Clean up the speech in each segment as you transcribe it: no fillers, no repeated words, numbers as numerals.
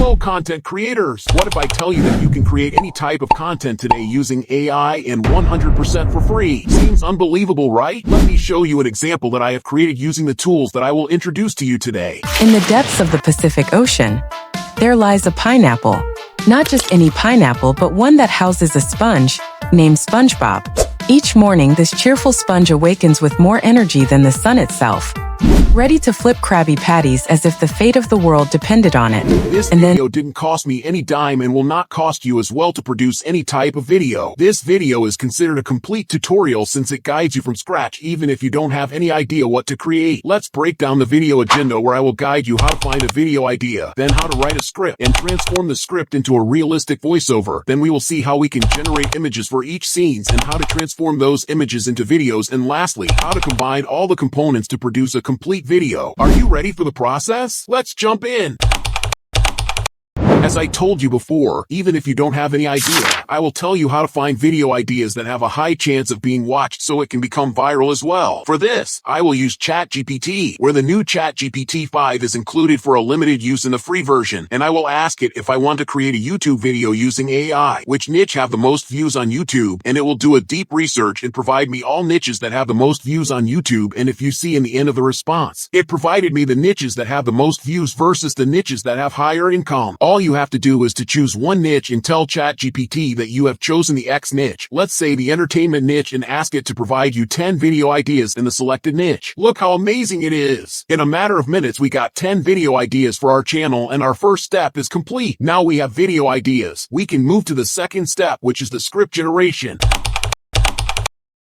Hello content creators! What if I tell you that you can create any type of content today using AI and 100% for free? Seems unbelievable, right? Let me show you an example that I have created using the tools that I will introduce to you today. In the depths of the Pacific Ocean, there lies a pineapple. Not just any pineapple, but one that houses a sponge named SpongeBob. Each morning, this cheerful sponge awakens with more energy than the sun itself, ready to flip Krabby Patties as if the fate of the world depended on it. This video didn't cost me any dime and will not cost you as well to produce any type of video. This video is considered a complete tutorial since it guides you from scratch even if you don't have any idea what to create. Let's break down the video agenda where I will guide you how to find a video idea, then how to write a script and transform the script into a realistic voiceover. Then we will see how we can generate images for each scenes and how to transform those images into videos, and lastly, how to combine all the components to produce a complete video. Are you ready for the process? Let's jump in. As I told you before, even if you don't have any idea, I will tell you how to find video ideas that have a high chance of being watched so it can become viral as well. For this, I will use ChatGPT, where the new ChatGPT 5 is included for a limited use in the free version, and I will ask it if I want to create a YouTube video using AI, which niche have the most views on YouTube, and it will do a deep research and provide me all niches that have the most views on YouTube. And if you see in the end of the response, it provided me the niches that have the most views versus the niches that have higher income. All you have to do is to choose one niche and tell ChatGPT that you have chosen the X niche, let's say the entertainment niche, and ask it to provide you 10 video ideas in the selected niche. Look how amazing it is. In a matter of minutes, we got 10 video ideas for our channel, and our first step is complete. Now we have video ideas. We can move to the second step, which is the script generation.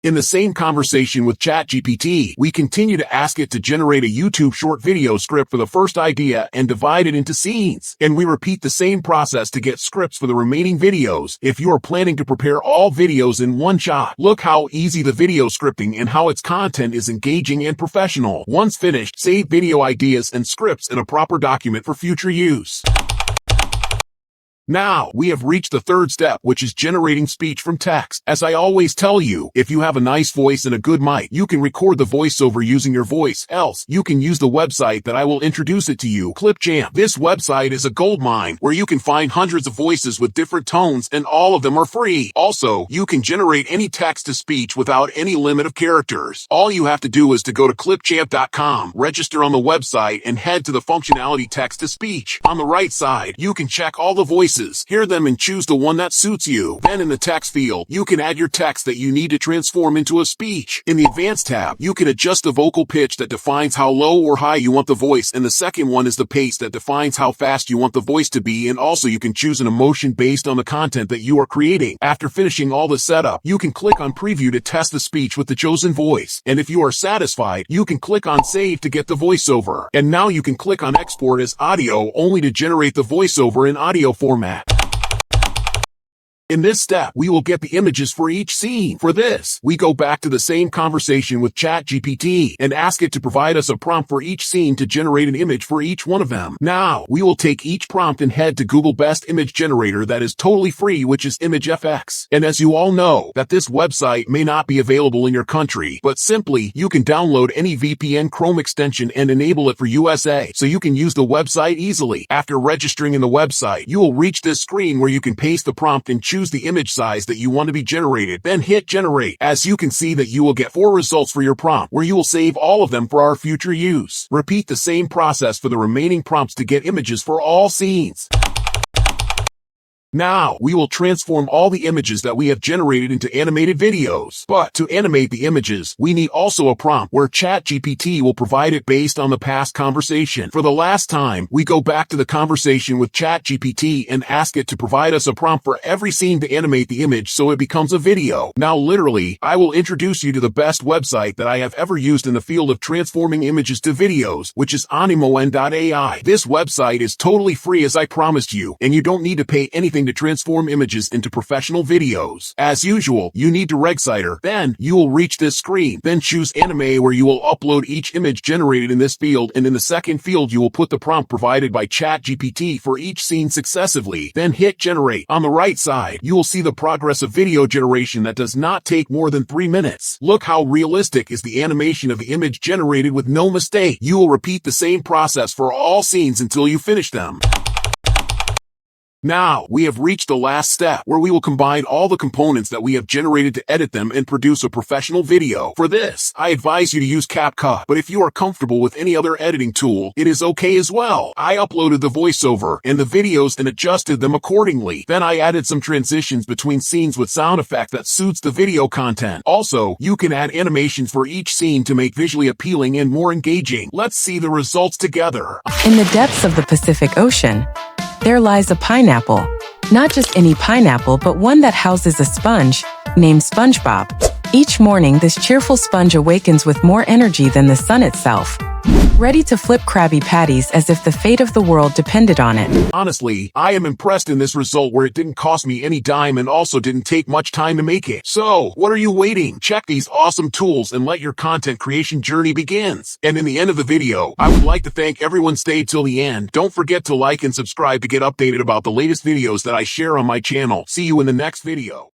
In the same conversation with ChatGPT, we continue to ask it to generate a YouTube short video script for the first idea and divide it into scenes. And we repeat the same process to get scripts for the remaining videos if you are planning to prepare all videos in one shot. Look how easy the video scripting and how its content is engaging and professional. Once finished, save video ideas and scripts in a proper document for future use. Now, we have reached the third step, which is generating speech from text. As I always tell you, if you have a nice voice and a good mic, you can record the voiceover using your voice. Else, you can use the website that I will introduce it to you, Clipchamp. This website is a goldmine where you can find hundreds of voices with different tones, and all of them are free. Also, you can generate any text to speech without any limit of characters. All you have to do is to go to clipchamp.com, register on the website, and head to the functionality text to speech. On the right side, you can check all the voices, hear them, and choose the one that suits you. Then in the text field, you can add your text that you need to transform into a speech. In the advanced tab, you can adjust the vocal pitch that defines how low or high you want the voice, and the second one is the pace that defines how fast you want the voice to be, and also you can choose an emotion based on the content that you are creating. After finishing all the setup, you can click on preview to test the speech with the chosen voice, and if you are satisfied, you can click on save to get the voiceover. And now you can click on export as audio only to generate the voiceover in audio format. In this step, we will get the images for each scene. For this, we go back to the same conversation with ChatGPT and ask it to provide us a prompt for each scene to generate an image for each one of them. Now, we will take each prompt and head to Google Best Image Generator that is totally free, which is ImageFX. And as you all know, that this website may not be available in your country, but simply, you can download any VPN Chrome extension and enable it for USA, so you can use the website easily. After registering in the website, you will reach this screen where you can paste the prompt and choose the image size that you want to be generated, then hit generate. As you can see that you will get 4 results for your prompt, where you will save all of them for our future use. Repeat the same process for the remaining prompts to get images for all scenes. Now, we will transform all the images that we have generated into animated videos. But to animate the images, we need also a prompt where ChatGPT will provide it based on the past conversation. For the last time, we go back to the conversation with ChatGPT and ask it to provide us a prompt for every scene to animate the image so it becomes a video. Now, literally, I will introduce you to the best website that I have ever used in the field of transforming images to videos, which is Animoen.ai. This website is totally free as I promised you, and you don't need to pay anything to transform images into professional videos. As usual, you need to Regciter. Then, you will reach this screen. Then choose Anime, where you will upload each image generated in this field, and in the second field you will put the prompt provided by ChatGPT for each scene successively. Then hit generate. On the right side, you will see the progress of video generation that does not take more than 3 minutes. Look how realistic is the animation of the image generated with no mistake. You will repeat the same process for all scenes until you finish them. Now, we have reached the last step where we will combine all the components that we have generated to edit them and produce a professional video. For this, I advise you to use CapCut, but if you are comfortable with any other editing tool, it is okay as well. I uploaded the voiceover and the videos and adjusted them accordingly. Then I added some transitions between scenes with sound effect that suits the video content. Also, you can add animations for each scene to make visually appealing and more engaging. Let's see the results together. In the depths of the Pacific Ocean, there lies a pineapple. Not just any pineapple, but one that houses a sponge, named SpongeBob. Each morning, this cheerful sponge awakens with more energy than the sun itself, ready to flip Krabby Patties as if the fate of the world depended on it. Honestly, I am impressed in this result where it didn't cost me any dime and also didn't take much time to make it. So, what are you waiting? Check these awesome tools and let your content creation journey begins. And in the end of the video, I would like to thank everyone stayed till the end. Don't forget to like and subscribe to get updated about the latest videos that I share on my channel. See you in the next video.